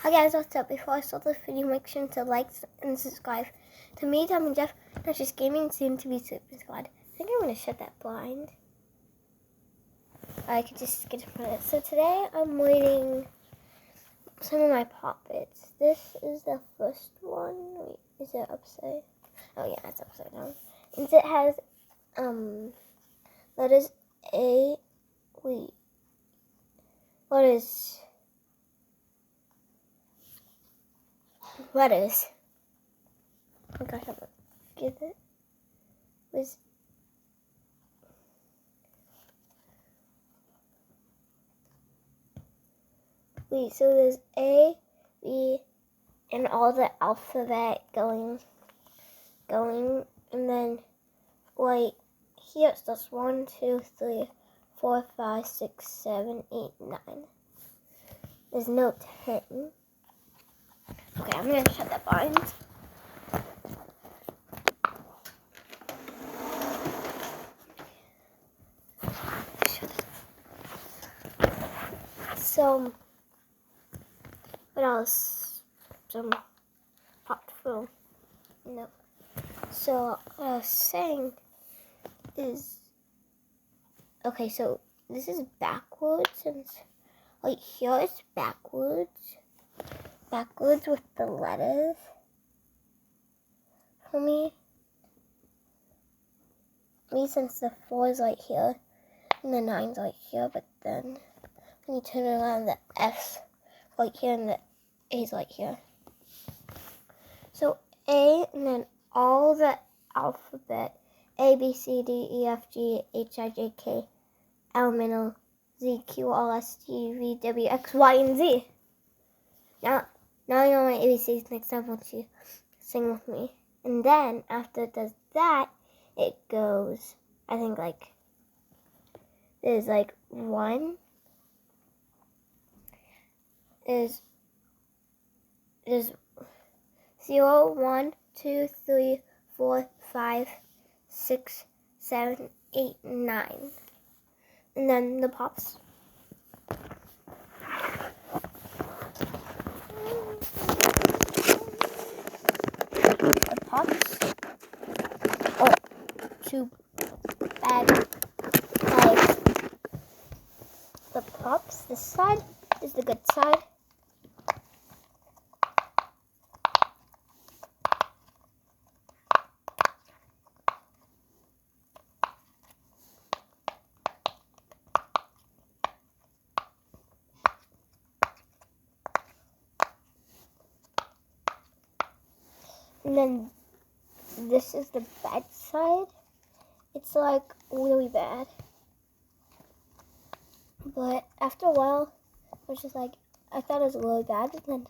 Hi guys, what's up? Before I start this video, make sure to like and subscribe to me, Tom, and Jeff, not just gaming, soon to be Super Squad. I think I'm going to shut that blind. I could just get in front of it. So today I'm waiting some of my Poppets. This is the first one. Wait, is it upside? Oh yeah, it's upside down. And it has letters A. Wait, what is letters? Oh gosh, I'm gonna get it. Was wait, so there's A, B, and all the alphabet going, and then like here it starts 1, 2, 3, 4, 5, 6, 7, 8, 9. There's no 10. Okay, I'm gonna shut that blind. So, what else? Some popped through. No. So, what I was saying is, okay, so this is backwards, and like here it's backwards with the letters for me. Since the 4 is right here, and the 9's right here, but then when you turn it around, the F's right here, and the A's right here. So A, and then all the alphabet, A, B, C, D, E, F, G, H, I, J, K, L, middle, Z, Q, R, S, T, V, W, X, Y, and Z. Now you know my ABCs. Next time, won't you sing with me? And then after it does that, it goes, I think like, there's like 1, is 0, 1, 2, 3, 4, 5, 6, 7, 8, 9. And then the pops. The pops. Oh, too bad. Like, the pops, this side is the good side. And then this is the bad side. It's like really bad. But after a while, I was just like, I thought it was really bad, and then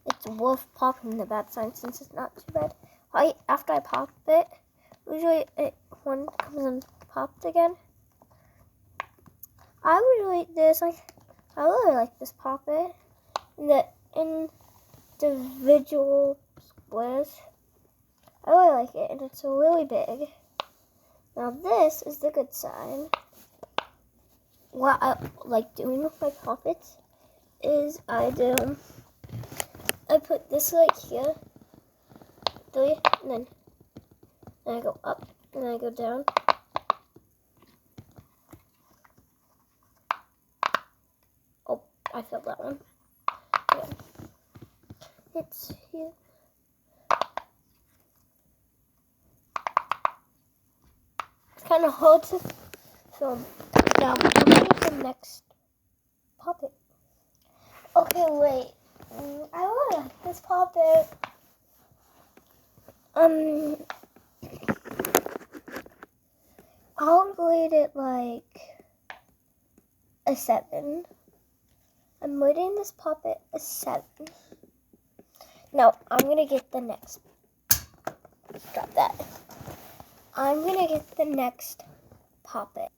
it's worth popping the bad side since it's not too bad. Right after I pop it, usually one comes and popped again. I really like this Poppet. The individual squares. I really like it, and it's really big. Now this is the good side. What I like doing with my Poppets is I put this like here, 3, and then I go up, and then I go down. Oh, I filled that one. Yeah. It's here. It's kind of hard to film. Now, I'm going to get the next Poppet. Okay, wait. I really like this Poppet. I'll rate it like a 7. I'm rating this Poppet a 7. Now, I'm going to get the next. Drop that. I'm going to get the next Poppet.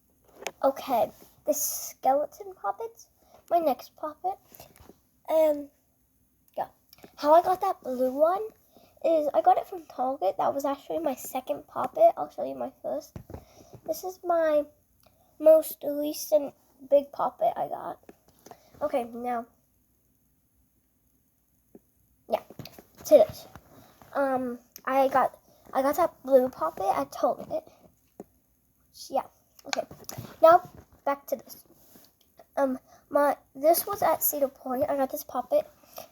Okay, the skeleton Poppets, my next Poppet. Yeah. How I got that blue one is I got it from Target. That was actually my second Poppet. I'll show you my first. This is my most recent big Poppet I got. Okay, now to this. I got that blue puppet at Target. Yeah. Okay. Now back to this. This was at Cedar Point. I got this puppet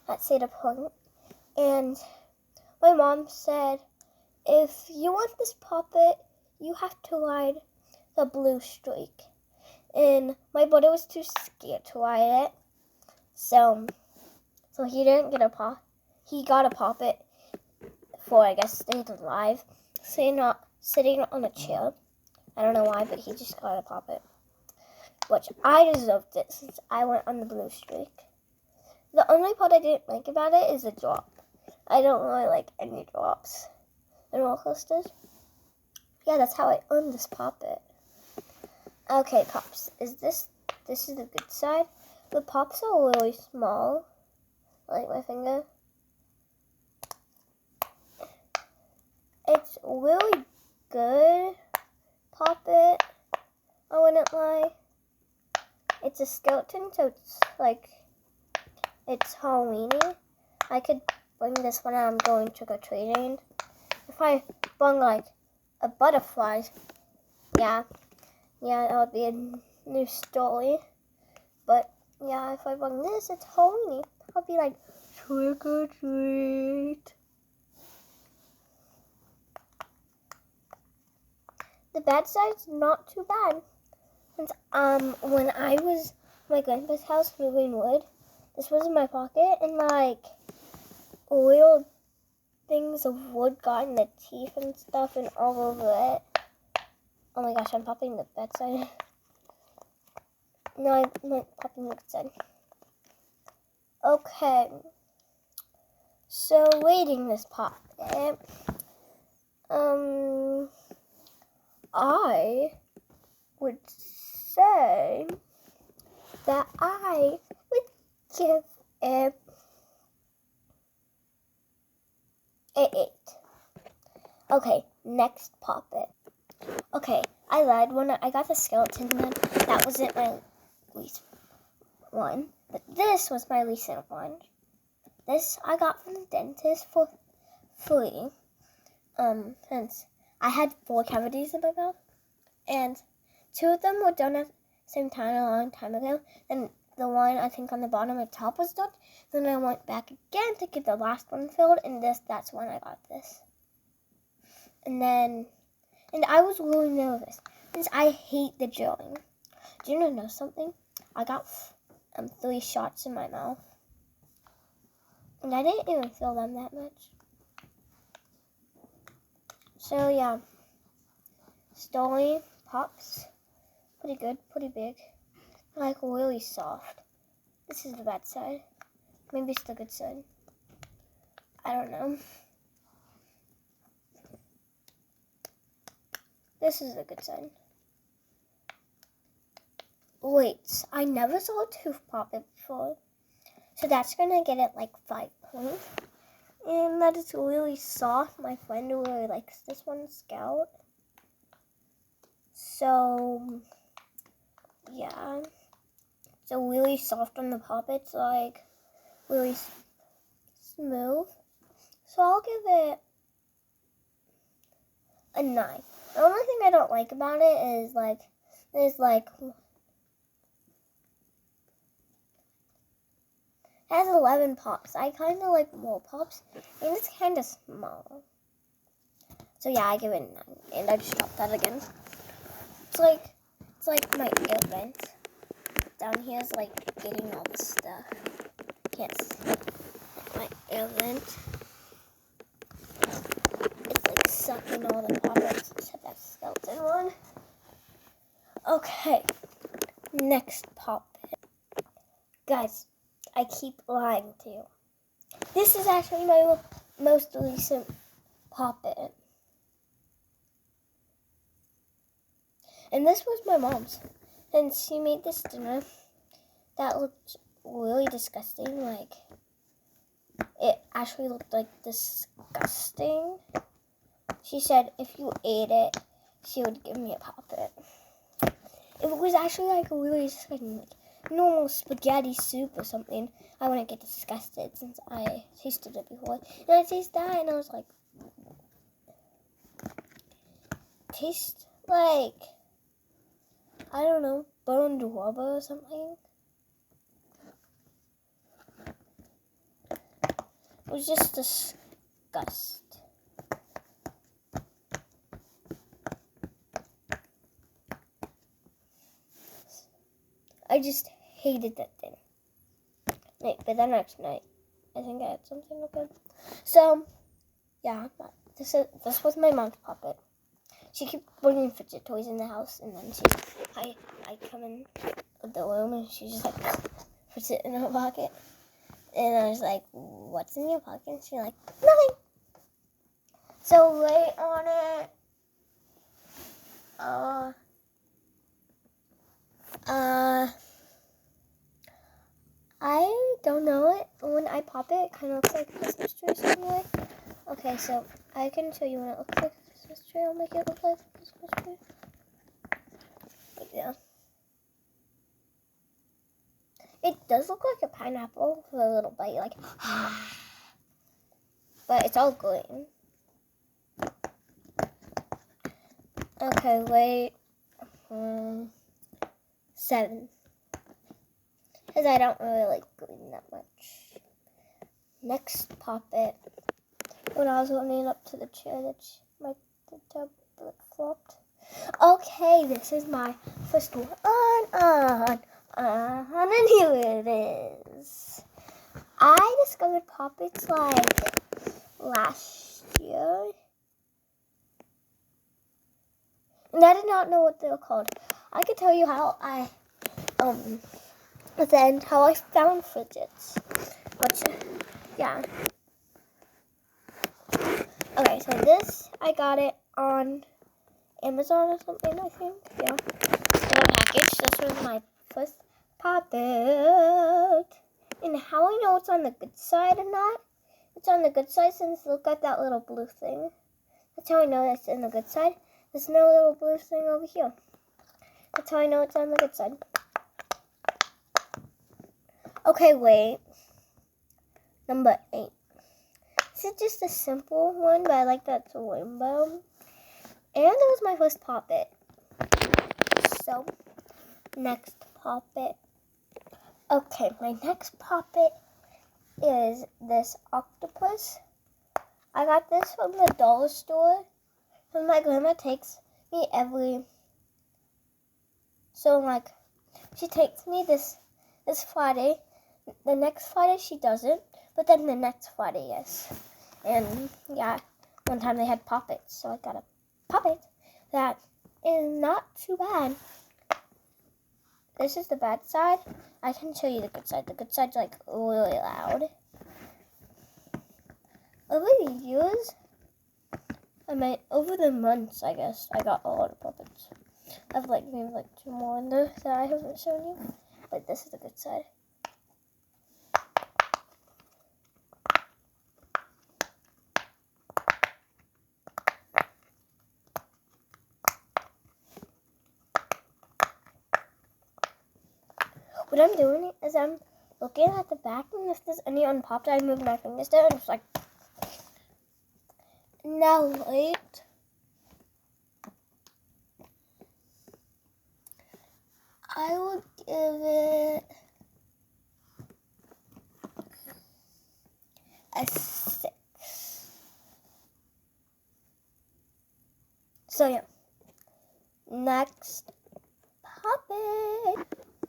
at Cedar Point, and my mom said, if you want this puppet, you have to ride the blue streak. And my brother was too scared to ride it, so he didn't get a puppet. He got a puppet for, I guess, staying alive, sitting on a chair. I don't know why, but he just got a puppet, which I deserved it since I went on the blue streak. The only part I didn't like about it is the drop. I don't really like any drops in roller coasters. Yeah, that's how I earned this puppet. Okay, pops. This is the good side. The pops are really small, like my finger. It's really good puppet. I wouldn't lie. It's a skeleton, so it's like it's Halloween-y. I could bring this when I'm going trick-or-treating. If I bring like a butterfly, yeah, that would be a new story. But yeah, if I bring this, it's Halloween-y. I'll be like, trick-or-treat. The bad side's not too bad. Since when I was at my grandpa's house moving wood, this was in my pocket, and like little things of wood got in the teeth and stuff and all over it. Oh my gosh, I'm popping the bad side. No, I'm not popping the good side. Okay. So rating this poppet. I would say that I would give it an 8. Okay, next puppet. Okay, I lied when I got the skeleton one. That wasn't my least one, but this was my recent one. This I got from the dentist for free. Since I had 4 cavities in my mouth, and 2 of them were done at the same time a long time ago. And the one I think on the bottom and top was done. Then I went back again to get the last one filled, and that's when I got this. And I was really nervous since I hate the drilling. Do you know something? I got 3 shots in my mouth, and I didn't even feel them that much. So yeah, story pops, pretty good, pretty big, like really soft. This is the bad side. Maybe it's the good side. I don't know. This is the good side. Wait, I never saw a tooth puppet before, so that's gonna get it like 5 points. And that is really soft. My friend really likes this one, Scout. So, yeah. It's a really soft on the puppets, like really smooth. So I'll give it a 9. The only thing I don't like about it is it has 11 pops. I kind of like more pops, and it's kind of small. So yeah, I give it a 9, and I just dropped that again. It's like my air vent. Down here is like getting all the stuff. Yes, my air vent. It's like sucking all the poppets except that skeleton one. Okay, next puppet. Guys, I keep lying to you. This is actually my most recent puppet. And this was my mom's. And she made this dinner that looked really disgusting. Like, it actually looked like disgusting. She said if you ate it, she would give me a puppet. It was actually like really disgusting. Like, normal spaghetti soup or something, I wouldn't get disgusted since I tasted it before. And I tasted that and I was like, tastes like, I don't know, burned rubber or something. It was just disgust. I just hated that thing. But the next night, I think I had something good. So, yeah, this was my mom's puppet. She kept bringing fidget toys in the house, and then I come in the room, and she just like puts it in her pocket. And I was like, what's in your pocket? And she's like, nothing. So right on it, I don't know it. When I pop it, it kind of looks like a Christmas tree somewhere. Okay, so I can show you when it looks like a Christmas tree. I'll make it look like a Christmas tree. Like that. It does look like a pineapple with a little bite, like, but it's all green. Okay, wait. 7. Because I don't really like green that much. Next puppet. When I was running up to the chair, the tablet flopped. Okay, this is my first one. And here it is. I discovered puppets like last year. And I did not know what they were called. I could tell you how I how I found Fidgets. Which, yeah. Okay, so this, I got it on Amazon or something, I think. Yeah. In a package. This was my first puppet. And how I know it's on the good side or not? It's on the good side since look at that little blue thing. That's how I know that's in the good side. There's no little blue thing over here. That's how I know it's on the good side. Okay, wait. Number 8. This is just a simple one, but I like that it's a rainbow. And it was my first puppet. So, next puppet. Okay, my next puppet is this octopus. I got this from the dollar store. And my grandma takes me she takes me this Friday. The next Friday she doesn't, but then the next Friday, yes. And yeah, one time they had puppets, so I got a puppet that is not too bad. This is the bad side. I can show you the good side. The good side's like really loud. Over the years, over the months, I guess, I got a lot of puppets. I've maybe 2 more in there that I haven't shown you. But this is the good side. What I'm doing is I'm looking at the back, and if there's any unpopped, I move my fingers down, and it's like, now wait. I will give it a 6. So yeah, next puppet.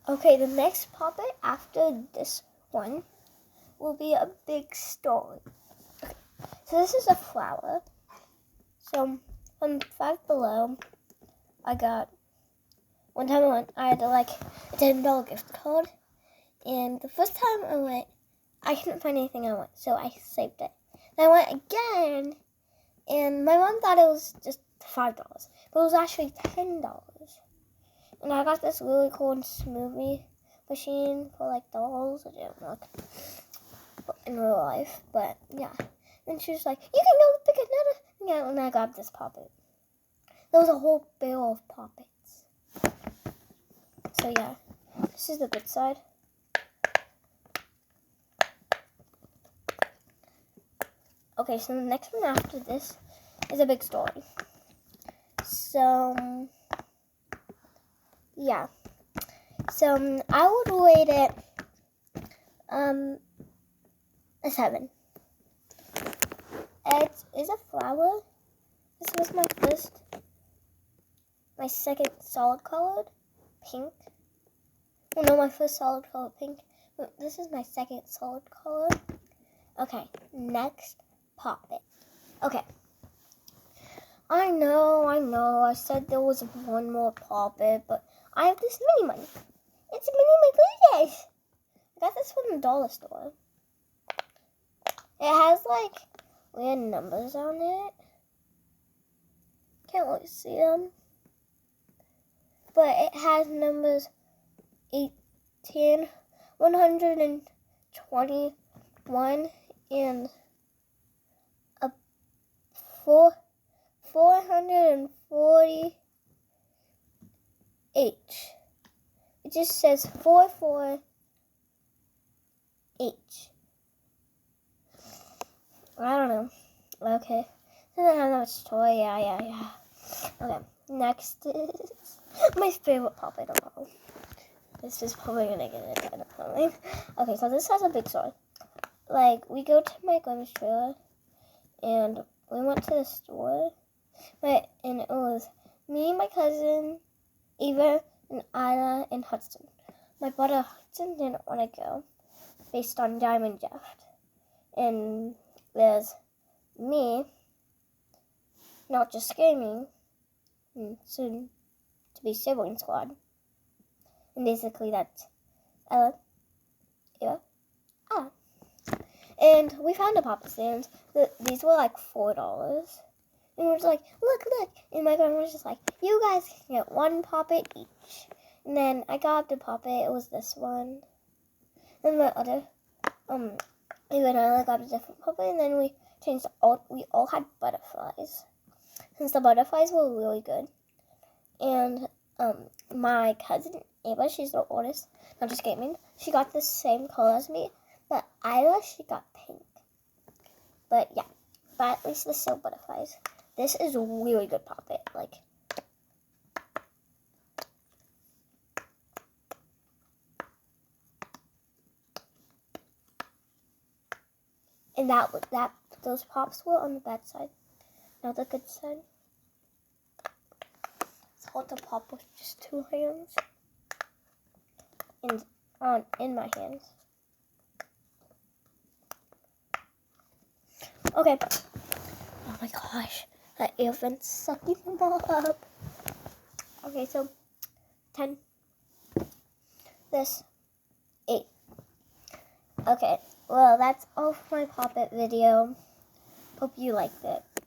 Okay, the next puppet after this one will be a big story. Okay, so this is a flower. So from Five Below, I got, one time I had a $10 gift card. And the first time I went, I couldn't find anything I want, so I saved it. Then I went again, and my mom thought it was just $5, but it was actually $10. And I got this really cool smoothie machine for dolls. I didn't work in real life, but yeah. And she was like, "You can go pick another." Yeah, and I got this puppet. There was a whole barrel of puppets. So yeah, This is the good side. Okay, so the next one after this is a big story. So, yeah. So, I would rate it a 7. It is a flower. This was my second solid colored pink. Oh no, my first solid color pink. This is my second solid color. Okay, next, pop it. Okay. I know. I said there was one more pop it, but I have this mini one. It's a mini Fidgets. I got this from the dollar store. It has like weird numbers on it. Can't really see them. But it has numbers 18, 121, and 448. It just says 448. I don't know. Okay. Doesn't have much toy. Yeah. Okay. Next is my favorite pop it of all. This is probably gonna get it kind of funny. Okay, so this has a big story. Like, we go to my grandma's trailer, and we went to the store, and it was me, my cousin, Eva, and Ida, and Hudson. My brother Hudson didn't want to go, based on Diamond Draft. And there's me, not just gaming, and soon to be sibling squad. And basically that's Ella, Eva, Ella. And we found the pop-up stands. These were like $4. And we were just like, look. And my grandma was just like, you guys can get one pop-it each. And then I got the pop-it. It was this one. And my other, Eva and I got a different pop-it. And then we changed we all had butterflies. Since the butterflies were really good. And my cousin Ava, she's the oldest, not just gaming, she got the same color as me, but Ida, she got pink. But yeah, but at least there's still butterflies. This is a really good pop-it, like. And those pops were on the bad side, not the good side. Let's hold the pop with just 2 hands. And in my hands. Okay, oh my gosh, that air vent's sucking them all up. Okay, so 10, this, 8. Okay, well, that's all for my pop-it video. Hope you liked it.